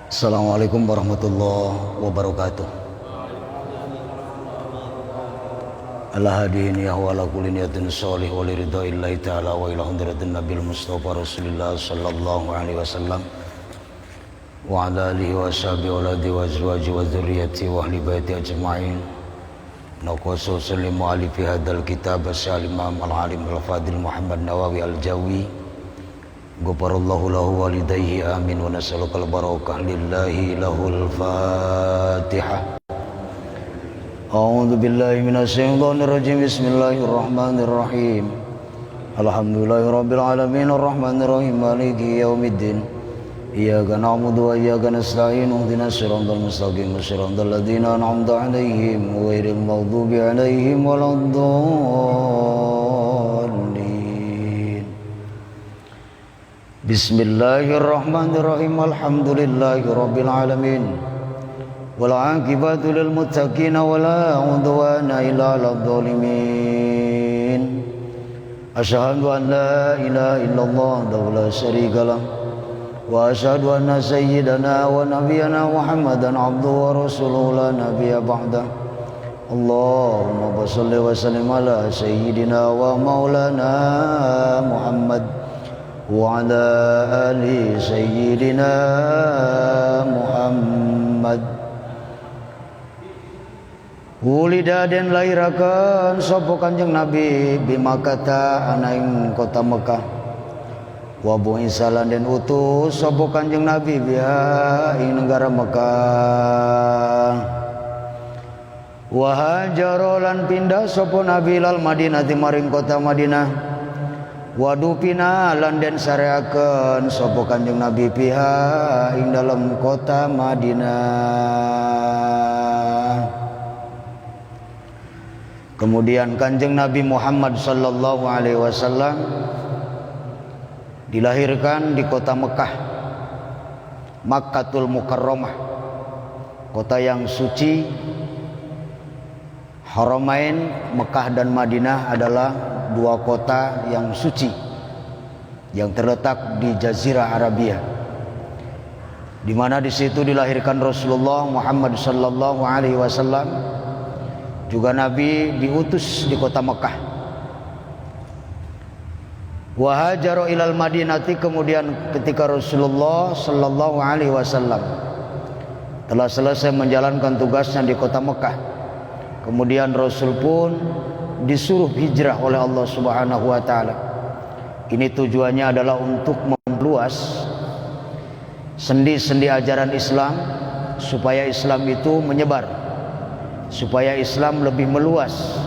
Assalamualaikum warahmatullahi wabarakatuh. Al-hadiin ya wa ala kulli niyatin sholih wa liridaillahi ta'ala wa ila hadratin nabil mustafa rasulillah sallallahu alaihi wasallam wa ala alihi wa sahbihi wa ladi wa azwaji wa dzurriyyati wa ahli baiti ajma'in. Naqasu sallimu ali fi hadzal kitab as-salimam al-alim al-fadil Muhammad Nawawi al-Jawi ghafarallahu lahu walidayhi amin wa nas'alukal barakah lillahi lahul fatihah. A'udzu billahi minasyaitonir rajim. Bismillahirrahmanirrahim. Alhamdulillahirabbil alamin arrahmanir rahim maliki yaumiddin. Iyyaka na'budu wa iyyaka nasta'in ihdinas siratal mustaqim siratal ladzina an'amta 'alaihim ghairil maghdubi 'alaihim waladdallin. Bismillahirrahmanirrahim. Alhamdulillahirabbil alamin. Wal 'aqibatu lil muttaqin wa la 'udwana illa 'alal zalimin. Asyhadu an la ilaha illallah wa la syarika lah wa asyhadu anna sayyidana wa nabiyyana Muhammadan 'abduhu wa rasuluhu la nabiyya ba'da. Allahumma shalli wa sallim ala sayyidina wa maulana Muhammad wa ala ali sayyidina Muhammad. Ulida den lahirakan sapa Kanjeng Nabi bi Makkah ana ing kota Mekah. Wa bu'isalan den utus sapa Kanjeng Nabi biha ing negara Mekah. Wa hajara lan pindah sapa Nabi lal Madinah maring kota Madinah. Wa dupina lan den sareaken sapa Kanjeng Nabi biha ing dalam kota Madinah. Kemudian Kanjeng Nabi Muhammad sallallahu alaihi wasallam dilahirkan di kota Mekah, Makkatul Mukarramah, kota yang suci. Haramain Mekah dan Madinah adalah dua kota yang suci yang terletak di Jazirah Arabia, di mana di situ dilahirkan Rasulullah Muhammad sallallahu alaihi wasallam. Juga Nabi diutus di kota Mekah. Wa hajara ilal Madinati, kemudian ketika Rasulullah sallallahu alaihi wasallam telah selesai menjalankan tugasnya di kota Mekah, kemudian Rasul pun disuruh hijrah oleh Allah Subhanahu wa taala. Ini tujuannya adalah untuk memperluas sendi-sendi ajaran Islam supaya Islam itu menyebar, supaya Islam lebih meluas,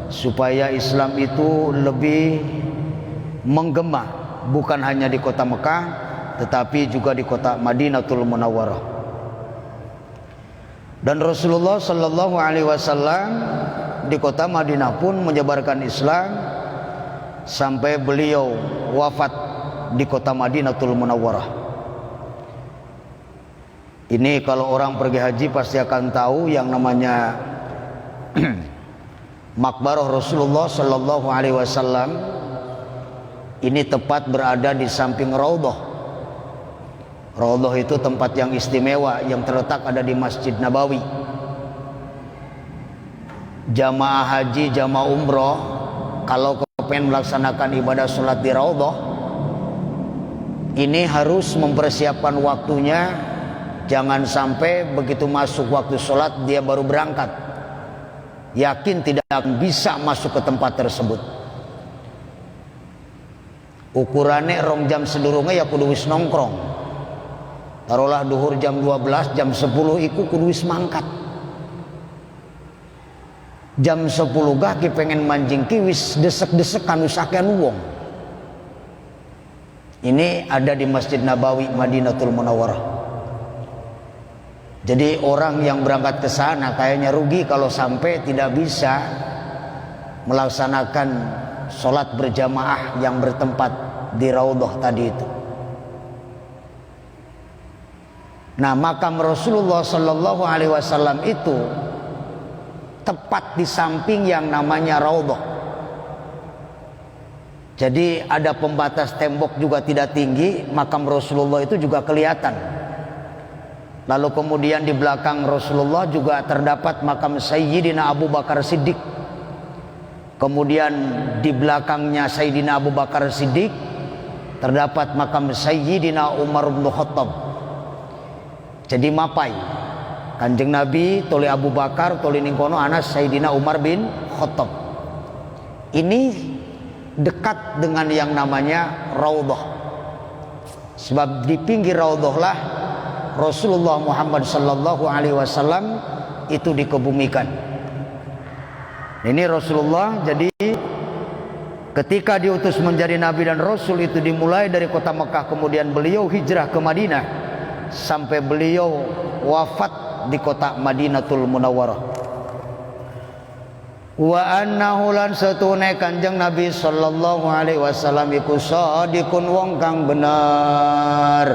supaya Islam itu lebih menggema, bukan hanya di kota Mekah tetapi juga di kota Madinatul Munawwarah. Dan Rasulullah sallallahu alaihi wasallam di kota Madinah pun menyebarkan Islam sampai beliau wafat di kota Madinatul Munawwarah. Ini kalau orang pergi haji pasti akan tahu yang namanya Makbarah Rasulullah sallallahu alaihi wasallam. Ini tepat berada di samping Raudhah. Raudhah itu tempat yang istimewa yang terletak ada di Masjid Nabawi. Jamaah haji, jamaah umroh kalau pengen melaksanakan ibadah sholat di Raudhah, ini harus mempersiapkan waktunya. Jangan sampai begitu masuk waktu sholat dia baru berangkat, yakin tidak akan bisa masuk ke tempat tersebut. Ukurannya rong jam sedurunge ya kudu wis nongkrong. Taruhlah duhur jam 12, jam 10 iku kudu wis mangkat. Jam 10 gah ki pengen manjing ki wis desek-desekan wis akean wong. Ini ada di Masjid Nabawi Madinatul Munawwarah. Jadi orang yang berangkat ke sana kayaknya rugi kalau sampai tidak bisa melaksanakan sholat berjamaah yang bertempat di Raudhah tadi itu. Nah, makam Rasulullah sallallahu alaihi wasallam itu tepat di samping yang namanya Raudhah. Jadi ada pembatas tembok juga tidak tinggi, makam Rasulullah itu juga kelihatan. Lalu kemudian di belakang Rasulullah juga terdapat makam Sayyidina Abu Bakar Siddiq. Kemudian di belakangnya Sayyidina Abu Bakar Siddiq terdapat makam Sayyidina Umar bin Khattab. Jadi mapai Kanjeng Nabi toli Abu Bakar toli ningkono anas Sayyidina Umar bin Khattab. Ini dekat dengan yang namanya Raudhah. Sebab di pinggir Raudhah lah Rasulullah Muhammad sallallahu alaihi wasallam itu dikebumikan. Ini Rasulullah jadi ketika diutus menjadi nabi dan rasul itu dimulai dari kota Mekah, kemudian beliau hijrah ke Madinah sampai beliau wafat di kota Madinatul Munawwarah. Wa annahu lan satune Kanjeng Nabi sallallahu alaihi wasallam iku shadiqun wong kang bener.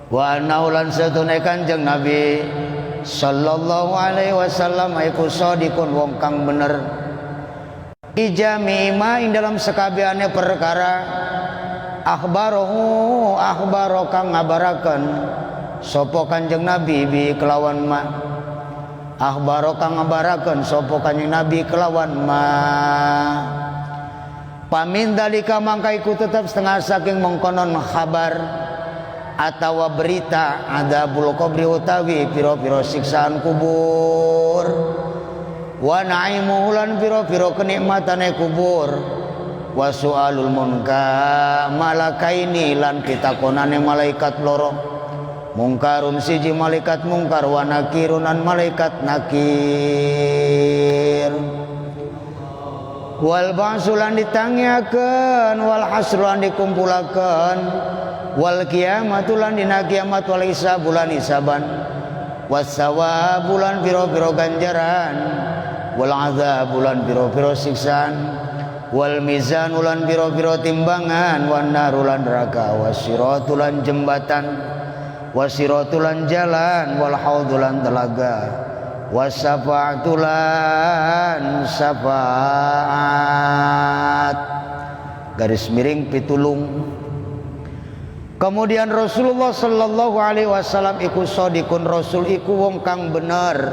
Wa annahu lan satune Kanjeng Nabi sallallahu alaihi wasallam iku shadiqun wong kang bener. Ijami ma ing dalam sekabiane perkara akhbaro kang ngabaraken sapa Kanjeng Nabi bi kelawan ma. Akhbaro kang ngabaraken sapa Kanjeng Nabi kelawan ma. Pamin dalika mangka iku tetep setengah saking mengkonon kabar atawa berita adzabul qabri utawi pira-pira siksaan kubur wa naimuhu lan pira-pira kenikmatane kubur wa su'alul munkar malakaini lan pitakonane malaikat loro mungkarun siji malaikat mungkar wa nakirun lan malaikat nakir wal ba'sulan ditangiakeun wal hasrulan dikumpulakeun wal qiyamatulan dina kiamat wal hisabulan hisaban wasawabulan piro-piro ganjaran wal azabulan piro-piro siksaan wal mizanulan piro-piro timbangan wan narulan neraka wasiratulan jembatan wasiratulan jalan wal haudulan telaga wasafaatulan syafaat garis miring pitulung. Kemudian Rasulullah sallallahu alaihi wasallam iku shadiqun rasul iku wong kang bener.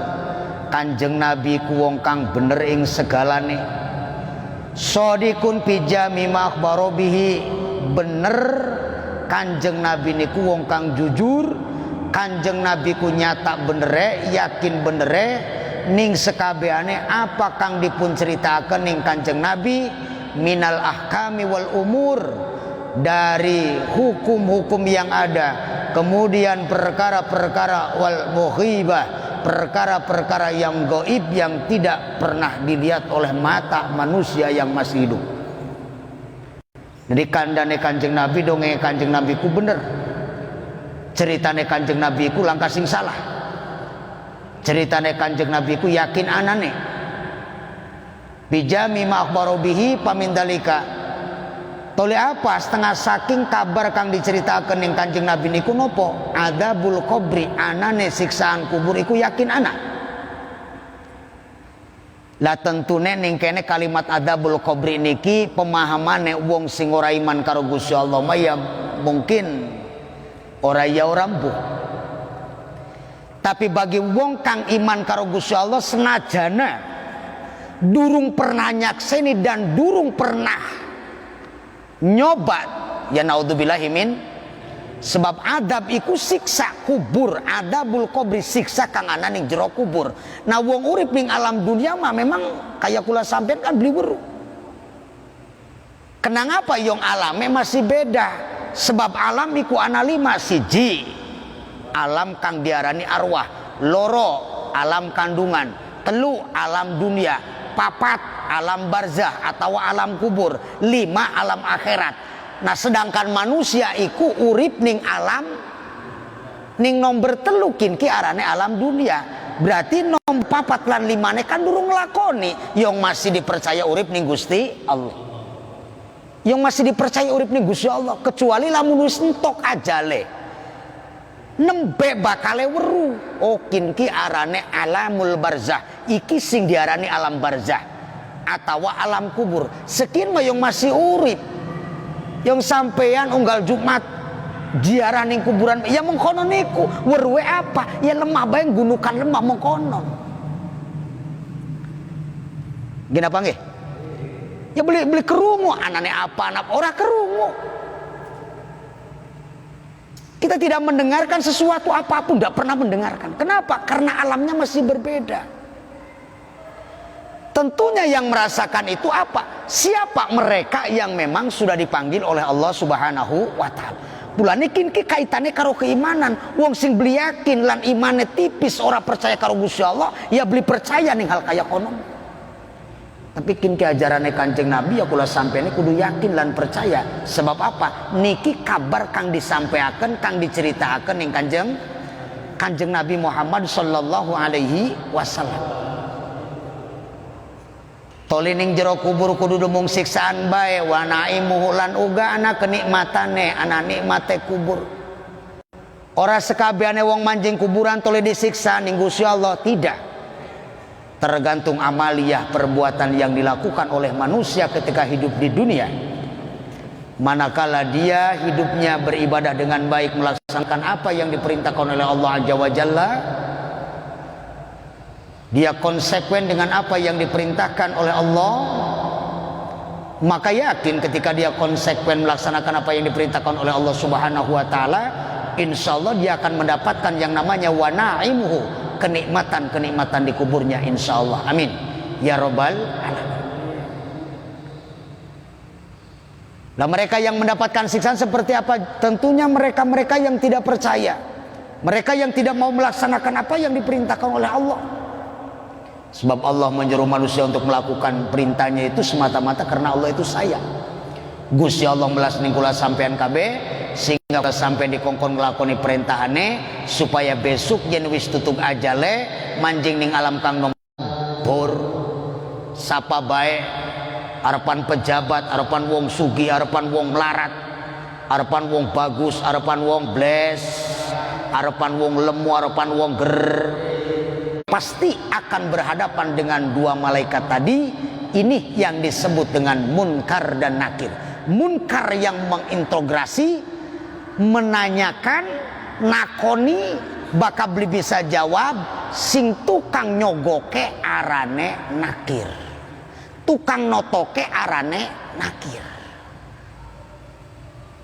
Kanjeng Nabi iku wong kang bener ing segalane. Shadiqun fi jami ma akhbaro bihi, bener Kanjeng Nabi niku wong kang jujur. Kanjeng Nabi ku nyata benere, yakin benere ning sekabehane apa kang dipun ceritaken ning Kanjeng Nabi minal ahkami wal umur, dari hukum-hukum yang ada, kemudian perkara-perkara wal mughibah, perkara-perkara yang gaib yang tidak pernah dilihat oleh mata manusia yang masih hidup. Jadi kandane Kanjeng Nabi, dongeng Kanjeng Nabi ku bener, ceritane Kanjeng Nabi ku langkah sing salah, ceritane Kanjeng Nabi ku yakin anane bijami ma akhbaro bihi pamindalika. Tole apa setengah saking kabar kang diceritakan ning Kanjeng Nabi niku nopo adzabul qabri, anane siksaan kubur iku yakin ana. Lah tentune ning kene kalimat adzabul qabri niki pemahamane wong sing ora iman karo Gusti Allah mah ya mungkin ora ya ora mbuh. Tapi bagi wong kang iman karo Gusti Allah senajana durung pernah nyakseni dan durung pernah nyoba, ya naudzubillahi min, sebab adab iku siksa kubur, adabul qabri siksa kang ana ning jero kubur. Nah wong urip ning alam dunia mah memang kaya kula sampean kan beli weruh. Kenang apa yang alame masih beda, sebab alam iku ana 5, siji alam kang diarani arwah, loro alam kandungan, telu alam dunia, papat alam barzah atau alam kubur, 5 alam akhirat. Nah sedangkan manusia iku urip ning alam ning nomor 3 ki arane alam dunia. Berarti nomor 4 lan 5 kan durung nglakoni, yang masih dipercaya urip ning Gusti Allah, yang masih dipercaya urip ning Gusti Allah, kecuali lamun wis entok ajale nembe bakale weru. Okin ki arane alamul barzah, iki sing diarani alam barzah atau alam kubur. Sekian mah yang masih urip, yang sampean unggal Jumat Ziarah ning kuburan ya mengkono niku. Werwe apa? Ya lemah bae gunukan lemah mengkono. Gini apa nggih? Ya beli kerungu, anane apa anak ora kerungu. Kita tidak mendengarkan sesuatu apapun, tidak pernah mendengarkan. Kenapa? Karena alamnya masih berbeda. Tentunya yang merasakan itu apa? Siapa mereka yang memang sudah dipanggil oleh Allah Subhanahu wa taala. Bulan niki kaitannya karo keimanan. Wong sing beli yakin lan imane tipis ora percaya karo Gusti Allah, ya beli percaya ning hal kaya kono. Tapi kinki ajarane Kanjeng Nabi ya kula sampene kudu yakin lan percaya. Sebab apa? Niki kabar kang disampaikan, kang diceritakan ning Kanjeng Nabi Muhammad sallallahu alaihi wasallam. Toli ning jero kubur kudu mung siksaan bae, wa naimuhu lan uga ana kenikmatane, ana nikmate kubur. Ora sekabehane wong manjing kuburan toli disiksa ning Gusti Allah, tidak. Tergantung amaliyah perbuatan yang dilakukan oleh manusia ketika hidup di dunia. Manakala dia hidupnya beribadah dengan baik, melaksanakan apa yang diperintahkan oleh Allah Azza wa Jalla, dia konsekuen dengan apa yang diperintahkan oleh Allah, maka yakin ketika dia konsekuen melaksanakan apa yang diperintahkan oleh Allah Subhanahu wa taala, insyaallah dia akan mendapatkan yang namanya wa na'imuhu, kenikmatan-kenikmatan di kuburnya, insyaallah. Amin ya robbal alamin. Nah, mereka yang mendapatkan siksaan seperti apa? Tentunya mereka-mereka yang tidak percaya, mereka yang tidak mau melaksanakan apa yang diperintahkan oleh Allah. Sebab Allah menyuruh manusia untuk melakukan perintahnya itu semata-mata karena Allah itu sayang. Gusti Allah melas ning kula sampean kabeh sehingga sampai dikongkon nglakoni perintahane supaya besok yen wis tutup ajale manjing ning alam kang nombor sapa bae, arepan pejabat, arepan wong sugih, arepan wong melarat, arepan wong bagus, arepan wong bles, arepan wong lemu, arepan wong ger, pasti akan berhadapan dengan dua malaikat tadi. Ini yang disebut dengan munkar dan nakir. Munkar yang mengintegrasi, menanyakan, nakoni, bakal beli bisa jawab. Sing tukang nyogoke arane nakir, tukang notoke arane nakir.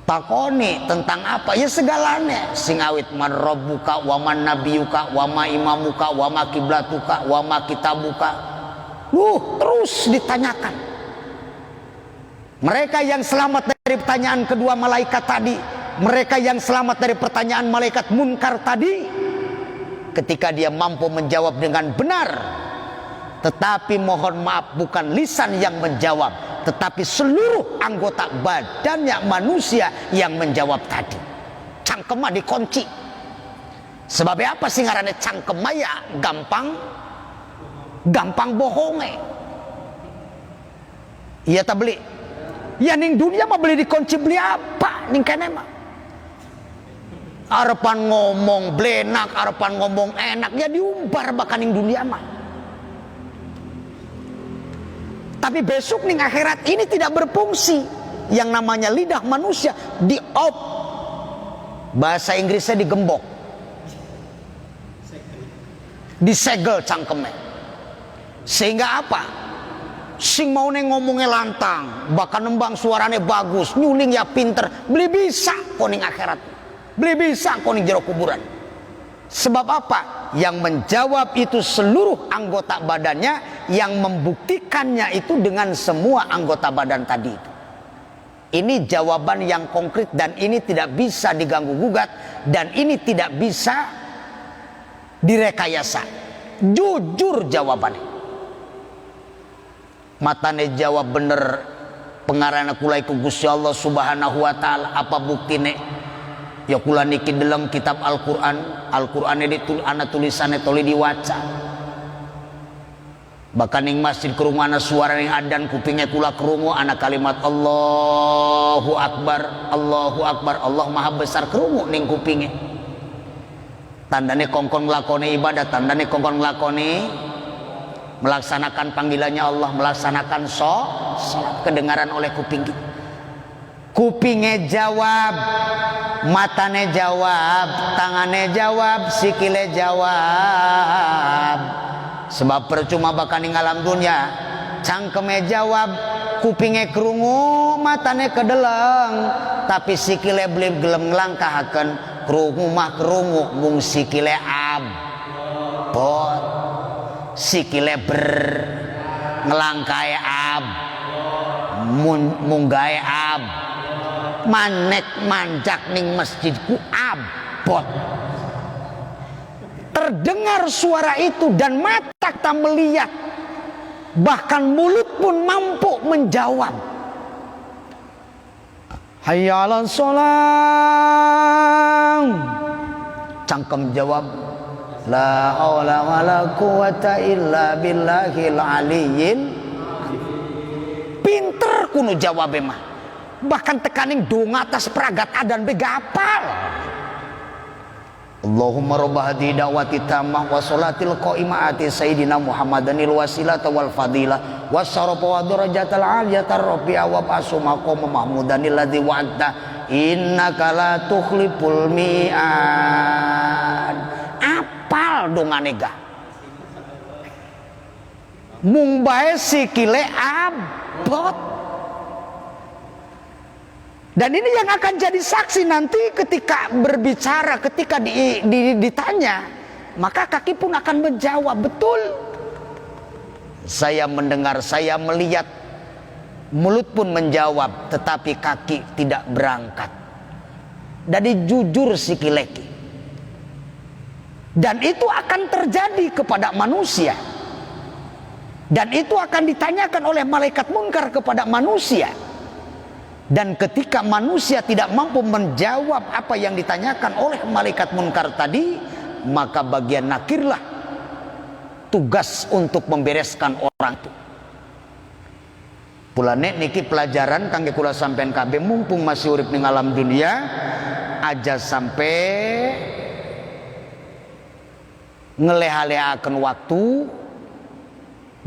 Takoni tentang apa? Ya segalanya. Sing awit man rabbuka wa man nabiyuka wa ma imamuka wa ma kiblatuka wa ma kitabuka. Terus ditanyakan. Mereka yang selamat dari pertanyaan kedua malaikat tadi, mereka yang selamat dari pertanyaan malaikat munkar tadi, ketika dia mampu menjawab dengan benar, tetapi mohon maaf bukan lisan yang menjawab, tetapi seluruh anggota badannya manusia yang menjawab tadi. Cangkemah dikunci. Sebabnya apa sih ngarannya cangkemah? Ya gampang bohonge. Iya tak beli. Ya ning dunia mah beli dikunci beli apa ning kene mah. Arepan ngomong blenak, arepan ngomong enak, ya diumbar bahkan ning dunia mah. Tapi besok ning akhirat ini tidak berfungsi. Yang namanya lidah manusia di-op. Bahasa Inggrisnya digembok. Disegel cangkemnya. Sehingga apa? Sing mau ngomongnya lantang, bahkan nembang suaranya bagus, nyuling ya pinter, beli bisa koning akhirat, beli bisa koning jero kuburan. Sebab apa? Yang menjawab itu seluruh anggota badannya, yang membuktikannya itu dengan semua anggota badan tadi itu. Ini jawaban yang konkret dan ini tidak bisa diganggu gugat dan ini tidak bisa direkayasa. Jujur jawabannya. Matane jawab bener, pengarana kulai ku Gusti Allah Subhanahu wa taala. Apa buktine? Ya kula niki dalam kitab Al-Qur'an, Al-Qur'ane ana tulisane toli diwaca. Bahkan ning masjid krungana suara ning adzan kupingnya kula krungu ana kalimat Allahu Akbar, Allahu Akbar, Allah Maha Besar krungu ning kupinge. Tandane kongkon nglakoni ibadah, tandane kongkon nglakoni melaksanakan panggilannya Allah, melaksanakan sholat kedengaran oleh kuping kita. kupinge jawab, matane jawab, tangane jawab, sikile jawab. Sebab percuma bakal ning alam dunia, cangkeme jawab, kupinge krungu, matane kedeleng, tapi sikile belum gelem nglangkahaken. Krungu mah krungu, mung sikile abot, sikile ngelangkai munggae manek manjak ning masjidku abot. Terdengar suara itu dan mata tak melihat, bahkan mulut pun mampu menjawab. Hayya 'alas shalah. Cangkem jawab, la haula wala quwata illa billahil aliyyil. Pinter kuno jawab mah. Bahkan tekaning donga atas peragat adan begapal. Allahumma rabb hadhihi da'wati tammah wa sholatil qa'imati sayyidina Muhammadanil wasilata wal fadilah wasyarafa wa darajatal aliyatar rafi'a wa ba'su maqam mahmudanil ladzi wa'adta innaka la tukhliful mi'ad. Apal dongane ga mung bae sikile abot. Dan ini yang akan jadi saksi nanti ketika berbicara, ketika ditanya, maka kaki pun akan menjawab, betul. Saya mendengar, saya melihat, mulut pun menjawab, tetapi kaki tidak berangkat. Jadi jujur si kileki. Dan itu akan terjadi kepada manusia. Dan itu akan ditanyakan oleh malaikat munkar kepada manusia. Dan ketika manusia tidak mampu menjawab apa yang ditanyakan oleh malaikat munkar tadi, maka bagian nakirlah tugas untuk membereskan orang itu. Pulane niki pelajaran kangge kula sampean kabeh mumpung masih urip ning alam dunia, aja sampai ngeleh-lehake waktu.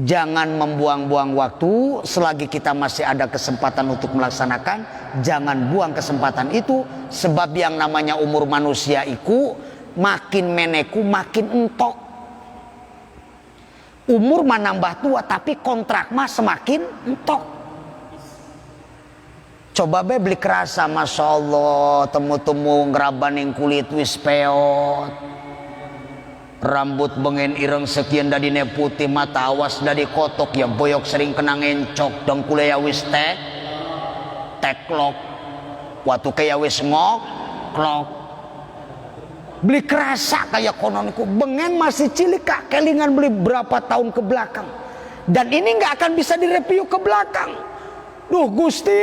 Jangan membuang-buang waktu. Selagi kita masih ada kesempatan untuk melaksanakan, jangan buang kesempatan itu. Sebab yang namanya umur manusia iku makin meneku makin entok. Umur mah nambah tua, tapi kontrak mah semakin entok. Coba be beli kerasa, Masya Allah, temu-temu ngerabaning kulit wis peot, rambut bengen ireng sekian dadine putih, mata awas dari kotok ya boyok sering kena ngencok, dengkule ya wis teklok, waktu kaya wis ngoklok. Beli kerasa kayak kononiku, bengen masih cilik kak, kelingan beli berapa tahun ke belakang. Dan ini nggak akan bisa direview ke belakang. Duh Gusti,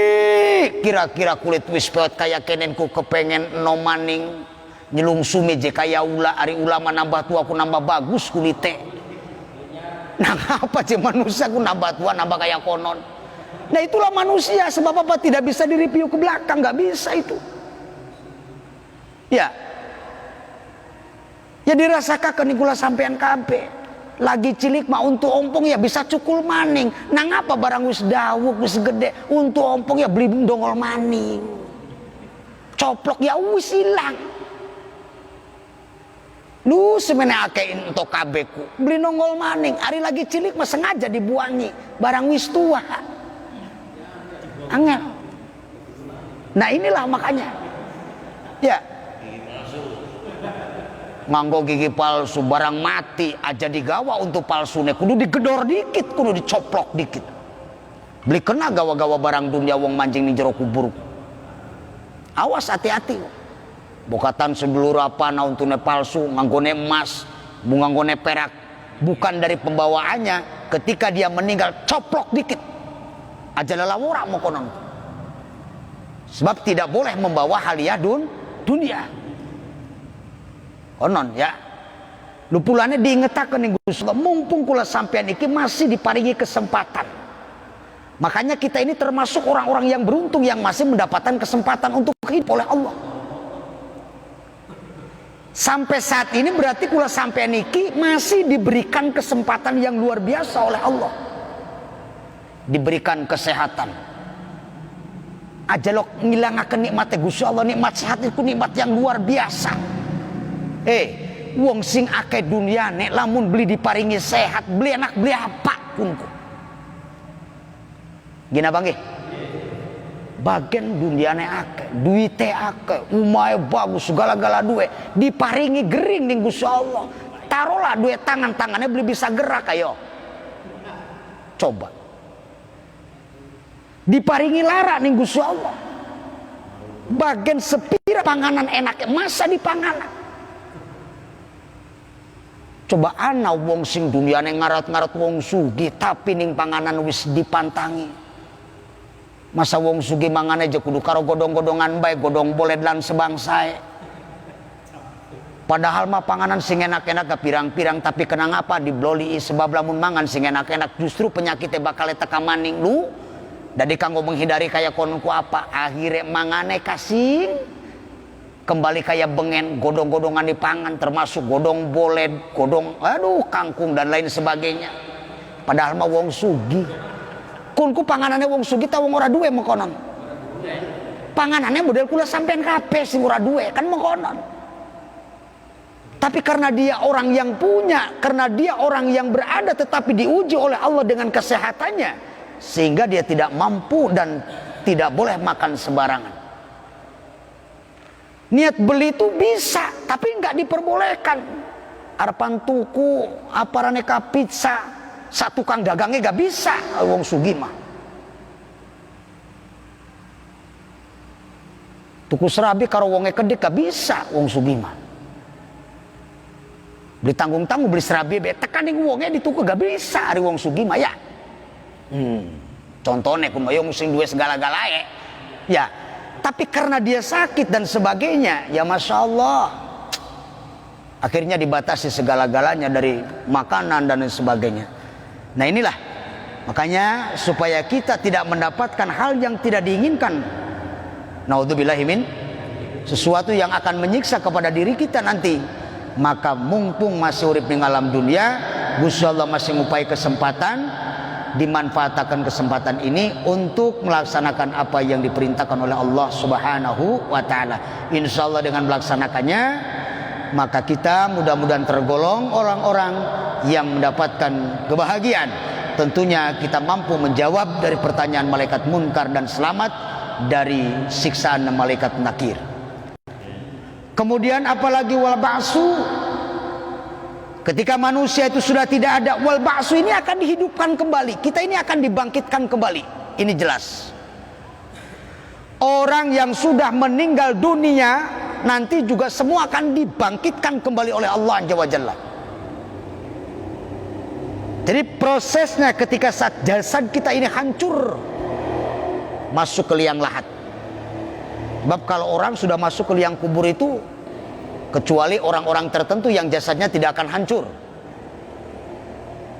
kira-kira kulit wis peot kayak kenenku kepengen nomaning nyelung sumi je kaya ari ulama nambah tua aku nambah bagus kulite. Nah apa sih manusia aku nambah tua nambah kaya konon. Nah itulah manusia, sebab apa tidak bisa direview ke belakang, nggak bisa itu. Ya dirasakan kenikula sampean kabeh. Lagi cilik mah untuk ompong ya bisa cukul maning. Nang apa barang wis dawuk wis gede untuk ompong ya beli dongol maning. Coplok ya wis hilang. Lu semena akein untuk kabeku beli nongol maning, hari lagi cilik mah sengaja dibuangi barang wis tua angel. Nah inilah makanya ya nganggo gigi palsu barang mati aja digawa untuk palsune kudu digedor dikit, kudu dicoplok dikit. Beli kena gawa-gawa barang dunia wong mancing ning jero kubur. Awas hati-hati. Bokatan sebelur apa nauntune palsu, nganggone emas, nganggone perak, bukan dari pembawaannya. Ketika dia meninggal coplok dikit aja lelawura mau konon. Sebab tidak boleh membawa hadiah dunia. Konon ya. Lu pulane diingetaken ning Gusti Allah, mumpung kula sampean iki masih diparingi kesempatan. Makanya kita ini termasuk orang-orang yang beruntung yang masih mendapatkan kesempatan untuk hidup oleh Allah. Sampai saat ini berarti kula sampean iki masih diberikan kesempatan yang luar biasa oleh Allah. Diberikan kesehatan. ajalok ngilangaken nikmate Gusti Allah. Nikmat sehat itu nikmat yang luar biasa. Wong sing akeh dunyane lamun beli diparingi sehat, beli anak beli apa kunku. Gina bang bagian dunyane akeh, duite akeh, umahe bagus, segala-gala duwe diparingi gering ning Gusti Allah. Taruhlah duit tangannya beli bisa gerak ayo. Coba. Diparingi lara ning Gusti Allah. Bagian sepira panganan enak masa di panganan. Coba ana wong sing dunyane ngarat-ngarat wong sugih tapi ning panganan wis dipantangi. Masa wong sugih mangane aja kudu karo godong-godongan bae, godong boleh lan sebangsae. Padahal mah panganan sing enak-enak ke pirang-pirang tapi kenang apa dibloli sebab lamun mangan sing enak-enak justru penyakitnya bakal teka maning lu. Dadi kanggo menghindari kaya kono ku apa akhirnya mangane kasing kembali kayak bengen, godong-godongan dipangan termasuk godong boled, godong kangkung dan lain sebagainya. Padahal mah wong sugih. Kunku panganannya wong sugih ta wong ora duwe mengkonon. Panganannya model kula sampean kabeh sing ora duwe kan mengkonon. Tapi karena dia orang yang punya, karena dia orang yang berada tetapi diuji oleh Allah dengan kesehatannya sehingga dia tidak mampu dan tidak boleh makan sembarangan. Niat beli itu bisa, tapi nggak diperbolehkan. Arpan tuku, apa raneka pizza, satu kang dagangnya nggak bisa. Wong sugih mah. Tuku serabi karo wonge kedek gak bisa, wong sugih mah. Beli tanggung-tanggung beli serabi, tekaning wonge dituku gak bisa, ari wong sugih mah ya. Contohnya kumaha sing duwe segala-galae, ya. Tapi karena dia sakit dan sebagainya, ya masya Allah, akhirnya dibatasi segala-galanya dari makanan dan sebagainya. Nah inilah makanya supaya kita tidak mendapatkan hal yang tidak diinginkan, naudzubillahi min, sesuatu yang akan menyiksa kepada diri kita nanti, maka mumpung masih urip ning alam dunia, Gusti Allah masih ngupai kesempatan, dimanfaatkan kesempatan ini untuk melaksanakan apa yang diperintahkan oleh Allah Subhanahu wa taala. Insyaallah dengan melaksanakannya maka kita mudah-mudahan tergolong orang-orang yang mendapatkan kebahagiaan. Tentunya kita mampu menjawab dari pertanyaan malaikat munkar dan selamat dari siksaan malaikat nakir. Kemudian apalagi wal ba'su. Ketika manusia itu sudah tidak ada, wal ba'su ini akan dihidupkan kembali. Kita ini akan dibangkitkan kembali. Ini jelas. Orang yang sudah meninggal dunia nanti juga semua akan dibangkitkan kembali oleh Allah Azza wa Jalla. Jadi prosesnya ketika saat jasad kita ini hancur, masuk ke liang lahat. Sebab kalau orang sudah masuk ke liang kubur itu, kecuali orang-orang tertentu yang jasadnya tidak akan hancur.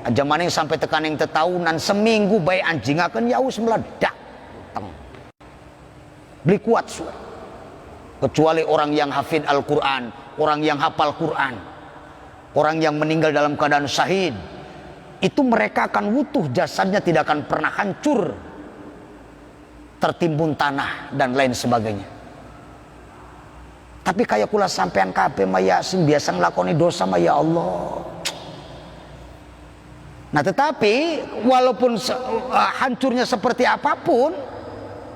Aja maning sampai tekaning tetahunan seminggu baik anjing akan yaus meledak. Beli kuat suara. Kecuali orang yang hafid Al-Quran, orang yang hafal Quran, orang yang meninggal dalam keadaan syahid, itu mereka akan utuh, jasadnya tidak akan pernah hancur, tertimbun tanah dan lain sebagainya. Tapi kayak kula sampean kabeh maya sing biasa nglakoni dosa mah ya Allah. Nah tetapi walaupun hancurnya seperti apapun,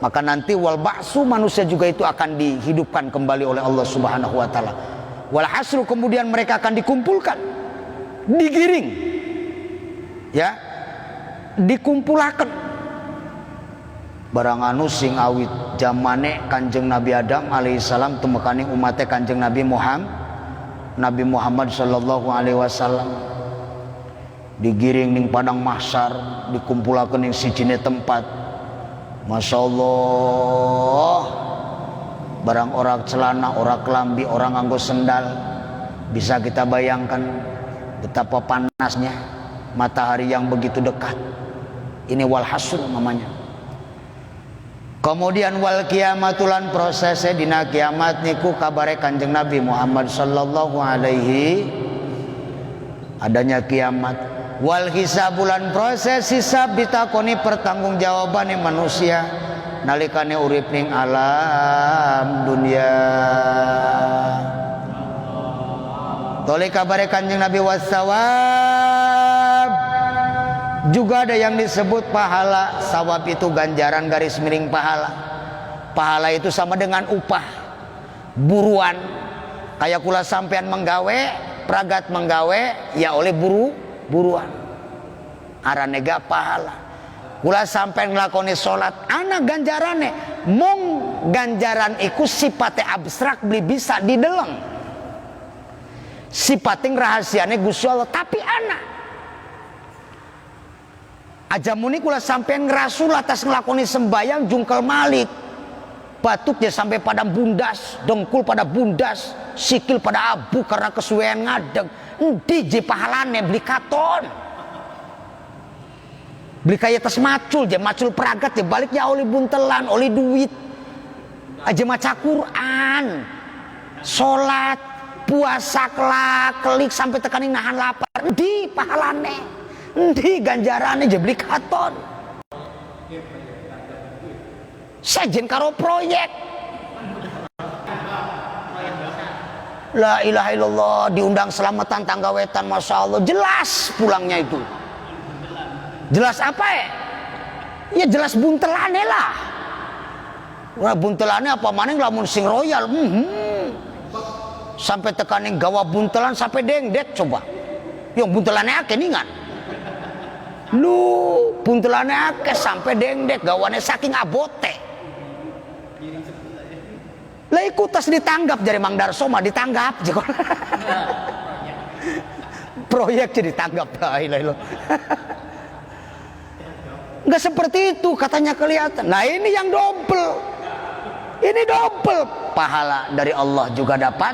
maka nanti wal ba'su manusia juga itu akan dihidupkan kembali oleh Allah Subhanahu wa taala. Wal hasru kemudian mereka akan dikumpulkan, digiring. Ya. Dikumpulaken. Barang anu sing awit zamane Kanjeng Nabi Adam alaihissalam tumekaning umatnya Kanjeng Nabi Muhammad sallallahu alaihi wasallam digiring ning padang mahsyar, dikumpulakeun ning sijine tempat. Masya Allah, barang orang celana, orang kelambi, orang nganggo sendal, bisa kita bayangkan betapa panasnya matahari yang begitu dekat. Ini wal hasr namanya. Kemudian wal kiamatulan prosesnya dina kiamat niku kabare Kanjeng Nabi Muhammad sallallahu alaihi adanya kiamat. Wal hisabulan proses hisab ditakoni pertanggungjawaban manusia nalikane urip ning alam dunia. Toleh kabare Kanjeng Nabi wasawab, juga ada yang disebut pahala. Sawab itu ganjaran garis miring pahala. Pahala itu sama dengan upah, buruan. Kayak kula sampean menggawe, pragat menggawe, ya oleh buruan. Aranega pahala. Kula sampean nglakoni salat, ana ganjarane. Mung ganjaran iku sifatnya abstrak, beli bisa dideleng. Sifatnya rahasiane Gusti Allah, tapi ana aja muni kula sampean ngerasul atas nglakoni sembayang jungkel malik, batuknya sampai pada bundas, dengkul pada bundas, sikil pada abu karena kesuwean ngadeg. Endi je pahalane beli katon, beli kaya tes macul je, macul peragat je, baliknya oli buntelan, oli duit aja maca Quran, sholat, puasa kelak-kelik sampai tekaning nahan lapar. Endi pahalane, endi ganjarane je beli katon. Sejen karo proyek. La ilaha illallah, diundang selamatan tangga wetan, masya Allah, jelas pulangnya itu. Jelas apa ya? Ya jelas buntelane lah. Wah buntelane apa maning lamun sing royal. Sampai tekaning gawa buntelan sampai dengdet coba. Yang buntelannya akeh ningan. Lu buntelannya akeh sampai dengdet, gawane saking abote. Lah ikut tas ditanggap dari Mang Darso mah ditanggap jekon. Proyek jadi tanggap. La ilaha illallah. Enggak seperti itu katanya kelihatan. Nah ini yang double. Ini double. Pahala dari Allah juga dapat,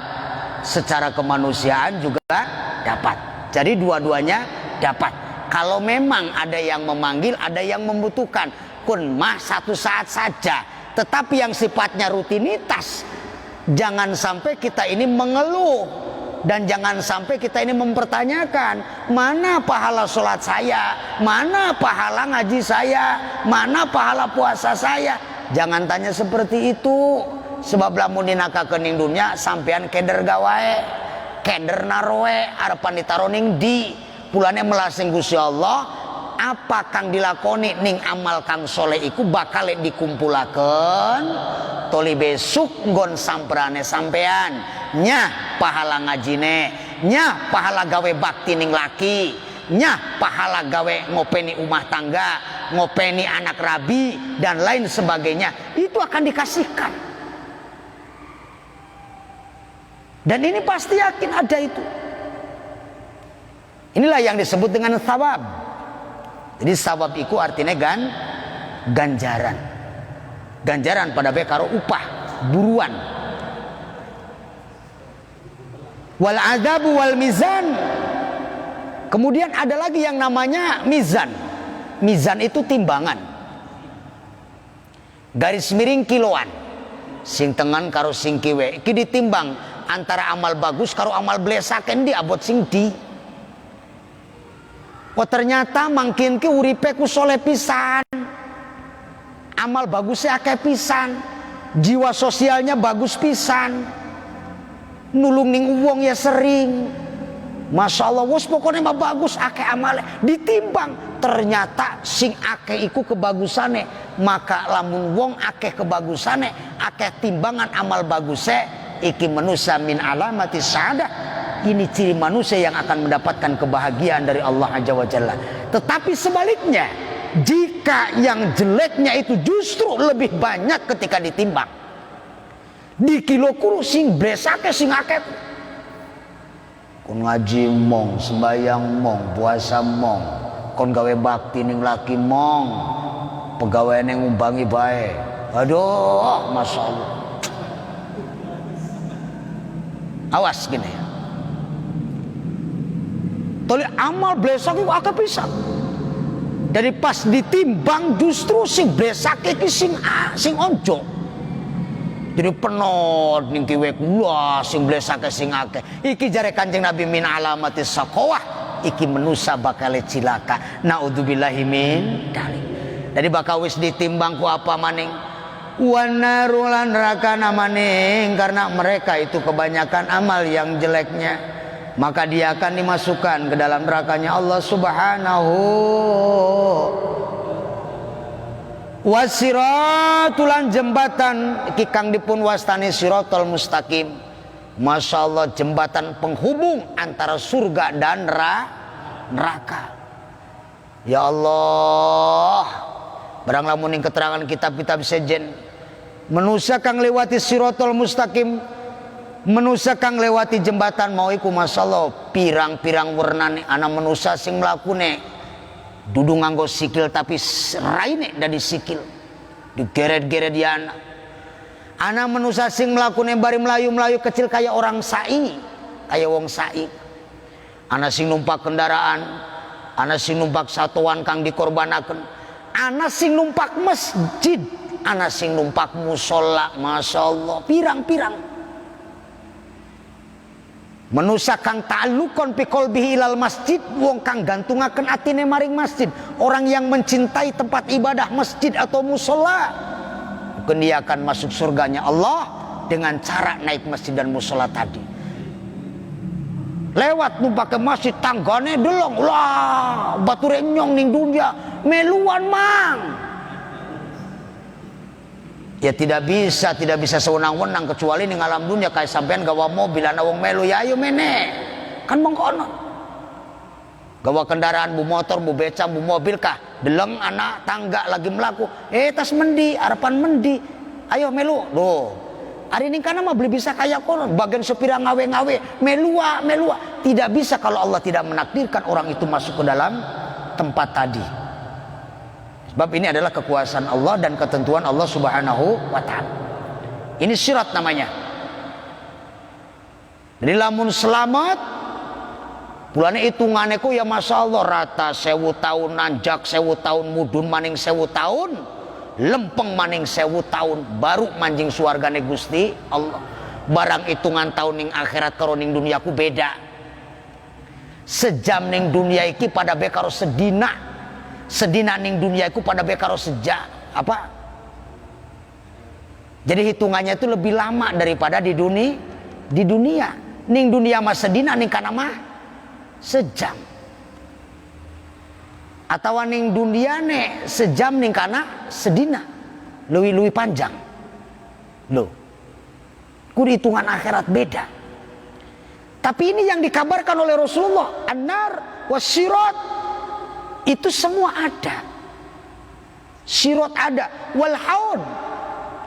secara kemanusiaan juga dapat. Jadi dua-duanya dapat. Kalau memang ada yang memanggil, ada yang membutuhkan, kun mah satu saat saja. Tetapi yang sifatnya rutinitas, jangan sampai kita ini mengeluh, dan jangan sampai kita ini mempertanyakan mana pahala sholat saya, mana pahala ngaji saya, mana pahala puasa saya. Jangan tanya seperti itu. Sebab lamun dinaka kening dunia sampean keder gawae, keder naroe, arepan ditaroning di pulane melasing Gusti Allah. Apa kang dilakoni ning amal kang soleh iku bakal dikumpulaken toli besuk nggon samperane sampean nyah pahala ngajine, nyah pahala gawe bakti ning laki, nyah pahala gawe ngopeni umah tangga, ngopeni anak rabi dan lain sebagainya. Itu akan dikasihkan. Dan ini pasti yakin ada itu. Inilah yang disebut dengan thawab. Jadi sawab itu artinya ganjaran. Ganjaran pada bekaro upah, buruan. Wal adabu wal mizan. Kemudian ada lagi yang namanya mizan. Mizan itu timbangan. Garis miring kiloan. Sing tengan karo sing kiwe. Iki ditimbang antara amal bagus karo amal blesaken di abot sing di. Oh ternyata mangkin ki uripe ku soleh pisan, amal bagusnya akeh pisan, jiwa sosialnya bagus pisan, nulung ning wong ya sering, masya Allah, wos pokoknya mah bagus akeh amale, ditimbang ternyata sing akeh iku kebagusane, maka lamun wong akeh kebagusane, akeh timbangan amal bagusnya, iki manusia min alamati sa'adah. Ini ciri manusia yang akan mendapatkan kebahagiaan dari Allah Azza wa Jalla. Tetapi sebaliknya, jika yang jeleknya itu justru lebih banyak ketika ditimbang, di kilo kuru sing bresake sing akeh, kon ngaji mong, sembayang mong, puasa mong, kon gawe bakti ning laki mong, pegawaiane ngumbangi bae. Aduh, masya Allah. Awas gini ya. Toli amal blesak itu akeh pisan. Dari pas ditimbang justru sing blesak iki sing onjok. Jadi penot ning kiwe kula sing blesake sing akeh. Iki jare Kanjeng Nabi min alamati saqawah, iki manusa bakal cilaka. Naudzubillahi min dzalik. Jadi bakal wis ditimbang ku apa maning? wan naru lan neraka maning, karena mereka itu kebanyakan amal yang jeleknya, maka dia akan dimasukkan ke dalam nerakanya Allah Subhanahu. Wasiratulan jembatan kikang dipun wastani siratal mustaqim, Masya Allah, jembatan penghubung antara surga dan neraka. Ya Allah, barang lamun ing keterangan kitab-kitab sejen, manusia kang lewati siratal mustaqim, manusia kang lewati jembatan mau iku Masya Allah pirang-pirang wernane. Ana manusia sing mlakune dudu nganggo sikil tapi raine dari sikil digeret-geret diana. Ana manusia sing mlakune bari melayu-melayu kecil kayak orang sai, kayak wong sai. Ana sing numpak kendaraan, ana sing numpak satuan kang dikorbanaken, ana sing numpak masjid, ana sing numpak musola. Masya Allah, pirang-pirang manusia kang ta'alluqon fi qalbihi ilal masjid, wong kang gantungaken atine maring masjid. Orang yang mencintai tempat ibadah masjid atau musola, mungkin dia akan masuk surganya Allah dengan cara naik masjid dan musola tadi. Lewat numpak ke masjid tanggane delong, lah bature nyong ning dunya meluan mang. Ya tidak bisa sewenang-wenang kecuali ning alam dunia kayak sampean gawa mobil ana wong melu ya ayo mene. Kan mengkono. Gawa kendaraan bu motor, bu beca, bu mobil kah deleng anak tangga lagi melaku. Tas mendi, harapan mendi. Ayo melu. Loh. Hari ini kana mah beli bisa kayak kono, bagian sepira ngawe-ngawe, melua. Tidak bisa kalau Allah tidak menakdirkan orang itu masuk ke dalam tempat tadi. Sebab ini adalah kekuasaan Allah dan ketentuan Allah Subhanahu wa ta'ala. Ini sirat namanya. Jadi lamun selamat bulane hitungane ku ya Masya Allah rata 1000 tahun, nanjak 1000 tahun, mudun maning 1000 tahun, lempeng maning 1000 tahun, baru manjing suargane Gusti Allah. Barang hitungan tahun ning akhirat karo ning duniaku beda. Sejam ning dunia iki pada be karo sedina. Sedina ning dunia iku pada bekaro sejak apa? Jadi hitungannya itu lebih lama daripada di dunia. Ning dunia mah sedina, ning kana mah sejam. Atau ning dunia ne sejam, ning kana sedina. Luwi panjang. Loh. Ku hitungan akhirat beda. Tapi ini yang dikabarkan oleh Rasulullah, an-nar was-sirat. Itu semua ada. Sirat ada. Wal haud.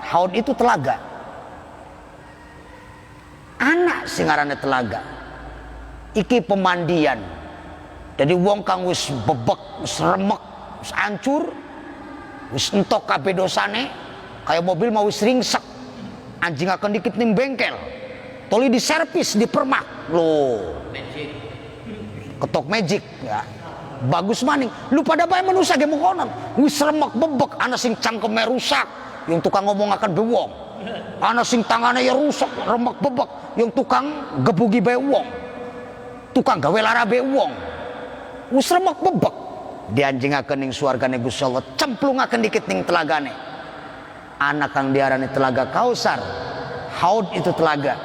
Haud itu telaga. Anak singarane telaga. Iki pemandian. Jadi wong kang wis bebek, wis remek, wis hancur, wis entok kabeh dosane, kayak mobil mau wis ringsek. Anjing akan dikit ning bengkel. Toli diservis, dipermak. Loh. Ketok magic ya. Bagus maning, lu pada bae manusia ge mengkonon. Wis remek bebek, ana sing cangkeme rusak, yang tukang ngomong akan bewong. Ana sing tangane ya rusak, remek bebek, yang tukang gebugi bae wong. Tukang gawe lara bae wong. Wis remek bebek, dianjingakeun ning swargane Gusti Allah, cemplungakeun dikit ning telagane. Anak kang diarani telaga Kausar, haud itu telaga.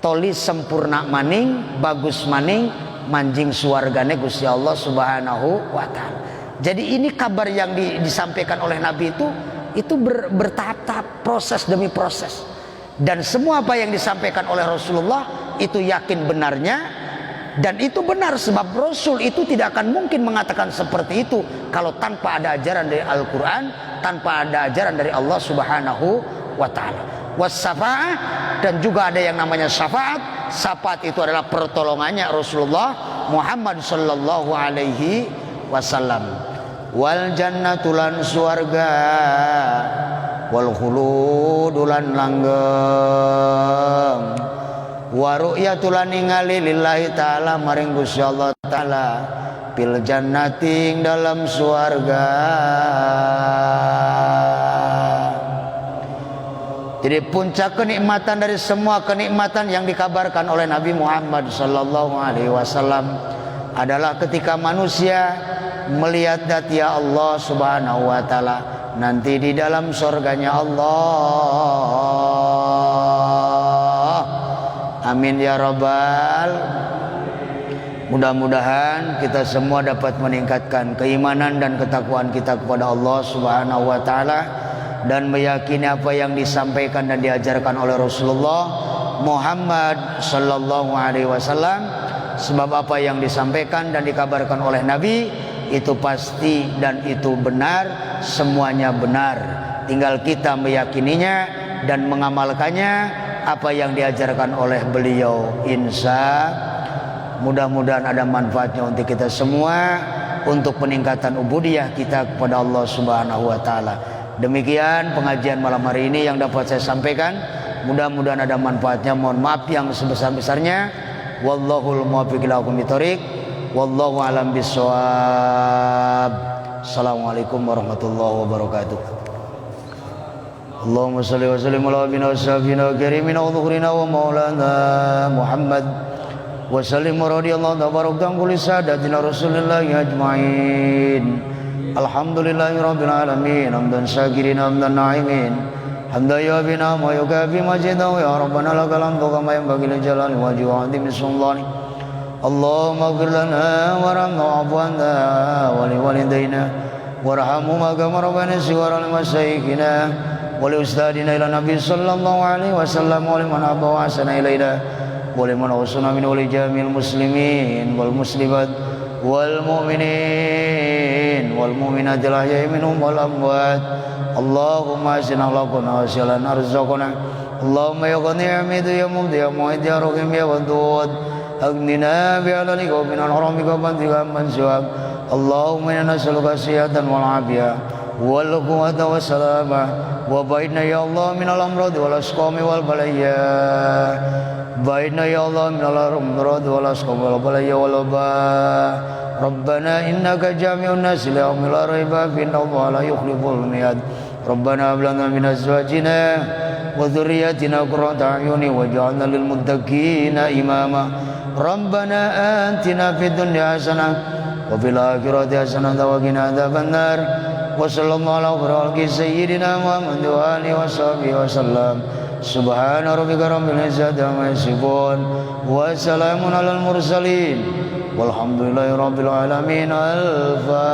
Toli sempurna maning, bagus maning, manjing suargane Gusti Allah Subhanahu wa ta'ala. Jadi ini kabar yang disampaikan oleh Nabi itu bertahap-tahap, proses demi proses. Dan semua apa yang disampaikan oleh Rasulullah itu yakin benarnya, dan itu benar sebab Rasul itu tidak akan mungkin mengatakan seperti itu kalau tanpa ada ajaran dari Al-Quran, tanpa ada ajaran dari Allah Subhanahu wa ta'ala. Was-syafa'ah, dan juga ada yang namanya syafaat. Syafaat itu adalah pertolongannya Rasulullah Muhammad sallallahu alaihi wasallam. Wal jannatulan suarga, wal khuludulan langgeng, wa ru'yatulan ningali lillahi ta'ala maring Gusti Allah ta'ala fil jannating dalam suarga. Jadi puncak kenikmatan dari semua kenikmatan yang dikabarkan oleh Nabi Muhammad sallallahu alaihi wasallam adalah ketika manusia melihat zat Allah Subhanahu wa taala, nanti di dalam surganya Allah. Amin ya rabbal. Mudah-mudahan kita semua dapat meningkatkan keimanan dan ketakwaan kita kepada Allah Subhanahu wa taala dan meyakini apa yang disampaikan dan diajarkan oleh Rasulullah Muhammad sallallahu alaihi wasallam. Sebab apa yang disampaikan dan dikabarkan oleh Nabi itu pasti dan itu benar, semuanya benar. Tinggal kita meyakininya dan mengamalkannya apa yang diajarkan oleh beliau. Mudah-mudahan ada manfaatnya untuk kita semua, untuk peningkatan ubudiyah kita kepada Allah Subhanahu wa taala. Demikian pengajian malam hari ini yang dapat saya sampaikan. Mudah-mudahan ada manfaatnya. Mohon maaf yang sebesar-besarnya. Wallahul muwaffiq ila aqwamit thoriq. Wallahu a'lam bissawab. Assalamualaikum warahmatullahi wabarakatuh. Allahumma shalli wa sallim ala nabiyyina karimina wa dhukrina wa maulana Muhammad wa sallim radhiyallahu tabaraka kulli sadatina rasulillahi ajmain. Alhamdulillahi rabbil alamin hamdan syakirin hamdan na'imin hamdan yabina wa yukafi majidahu ya rabbana lakal hamdu kama yanbaghi li jalali wajhi wa 'azimi sultani. Allahumma ighfir lana warhamna wa'fu 'anna wa li walidayna warhamhuma kama rabbayana shighara li masyayikhina wa li ustadina ila nabi sallallahu alaihi wasallam wa liman habba wa ahsana ilaina ولمن أوصنا من ولجامع المسلمين والمسلمات والمؤمنين والمؤمنات الأحياء منهم والأموات. اللهم أحسن أخلاقنا وسهل أرزقنا. اللهم يا غني يا حميد يا مبدي يا معيد يا رحيم يا ودود أغننا بحلالك ومن حرامك وفضلك عمن سواك. اللهم إنا نسألك الصحة والعافية والقوة والسلامة وبعدنا يا الله من الأمراض والأسقام والبلايا. Baikna ya Allah minal amrad wal asqam wal balaya wal wabah. Rabbana innaka jami'un nas li yawmin la raiba fihi inna Allaha la yukhliful mi'ad. Rabbana hab lana min azwajina wa dhurriyyatina qurrata a'yunin waj'alna lil muttaqina imama. Rabbana atina fid dunya hasanah wa fil akhirati hasanah wa qina adzabannar. Wa sallallahu ala sayyidina Muhammad wa alihi washabihi wasallam. Subhana rabbika rabbil izzati amma yasifun wa salamun alal mursalin walhamdulillahi rabbil alamin. Al-Fatihah.